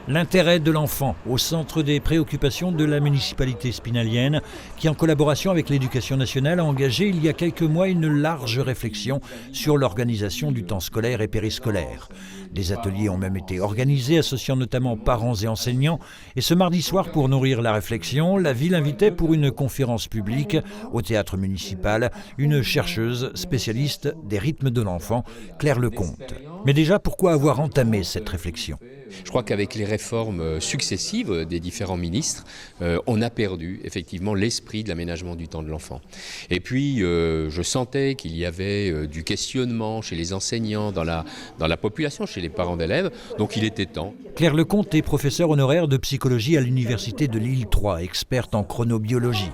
L'intérêt de l'enfant au centre des préoccupations de la municipalité spinalienne qui, en collaboration avec l'Éducation nationale, a engagé il y a quelques mois une large réflexion sur l'organisation du temps scolaire et périscolaire. Des ateliers ont même été organisés, associant notamment parents et enseignants. Et ce mardi soir, pour nourrir la réflexion, la ville invitait pour une conférence publique au théâtre municipal une chercheuse spécialiste des rythmes de l'enfant, Claire Lecomte. Mais déjà, pourquoi avoir entamé cette réflexion ? Je crois qu'avec les réformes successives des différents ministres, on a perdu effectivement l'esprit de l'aménagement du temps de l'enfant. Et puis, je sentais qu'il y avait du questionnement chez les enseignants, dans la population, chez les parents d'élèves, donc il était temps. Claire Lecomte est professeure honoraire de psychologie à l'université de Lille 3, experte en chronobiologie.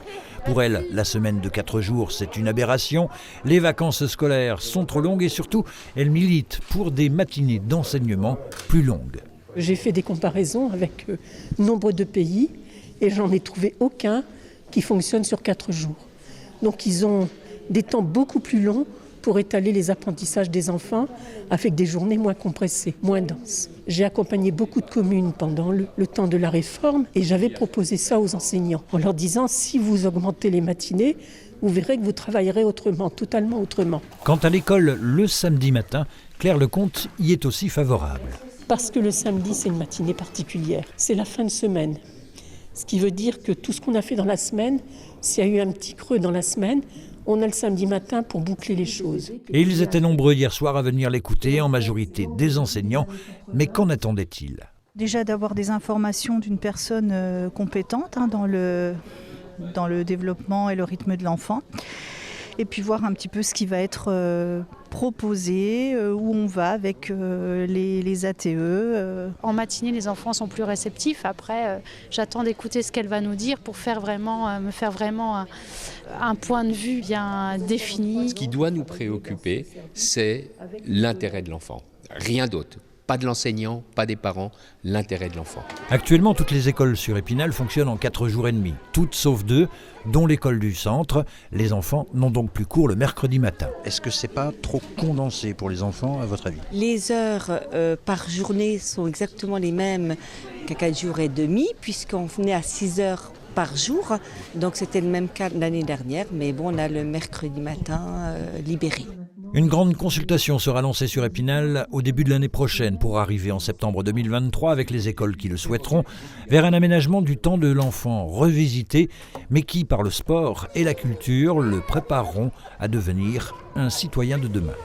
Pour elle, la semaine de 4 jours, c'est une aberration. Les vacances scolaires sont trop longues et surtout, elle milite pour des matinées d'enseignement plus longues. J'ai fait des comparaisons avec nombre de pays et j'en ai trouvé aucun qui fonctionne sur 4 jours. Donc ils ont des temps beaucoup plus longs pour étaler les apprentissages des enfants avec des journées moins compressées, moins denses. J'ai accompagné beaucoup de communes pendant le temps de la réforme et j'avais proposé ça aux enseignants en leur disant si vous augmentez les matinées, vous verrez que vous travaillerez autrement, totalement autrement. Quant à l'école le samedi matin, Claire Lecomte y est aussi favorable. Parce que le samedi, c'est une matinée particulière. C'est la fin de semaine. Ce qui veut dire que tout ce qu'on a fait dans la semaine, s'il y a eu un petit creux dans la semaine, on a le samedi matin pour boucler les choses. Et ils étaient nombreux hier soir à venir l'écouter, en majorité des enseignants. Mais qu'en attendaient-ils ? Déjà d'avoir des informations d'une personne compétente dans le développement et le rythme de l'enfant. Et puis voir un petit peu ce qui va être proposé, où on va avec les ATE. En matinée, les enfants sont plus réceptifs. Après, j'attends d'écouter ce qu'elle va nous dire pour me faire vraiment un point de vue bien défini. Ce qui doit nous préoccuper, c'est l'intérêt de l'enfant. Rien d'autre. Pas de l'enseignant, pas des parents, l'intérêt de l'enfant. Actuellement, toutes les écoles sur Épinal fonctionnent en 4 jours et demi, toutes sauf 2, dont l'école du centre. Les enfants n'ont donc plus cours le mercredi matin. Est-ce que c'est pas trop condensé pour les enfants, à votre avis ? Les heures par journée sont exactement les mêmes qu'à 4 jours et demi, puisqu'on venait à 6 heures par jour. Donc c'était le même cas l'année dernière, mais bon, on a le mercredi matin libéré. Une grande consultation sera lancée sur Épinal au début de l'année prochaine pour arriver en septembre 2023 avec les écoles qui le souhaiteront vers un aménagement du temps de l'enfant revisité mais qui, par le sport et la culture, le prépareront à devenir un citoyen de demain.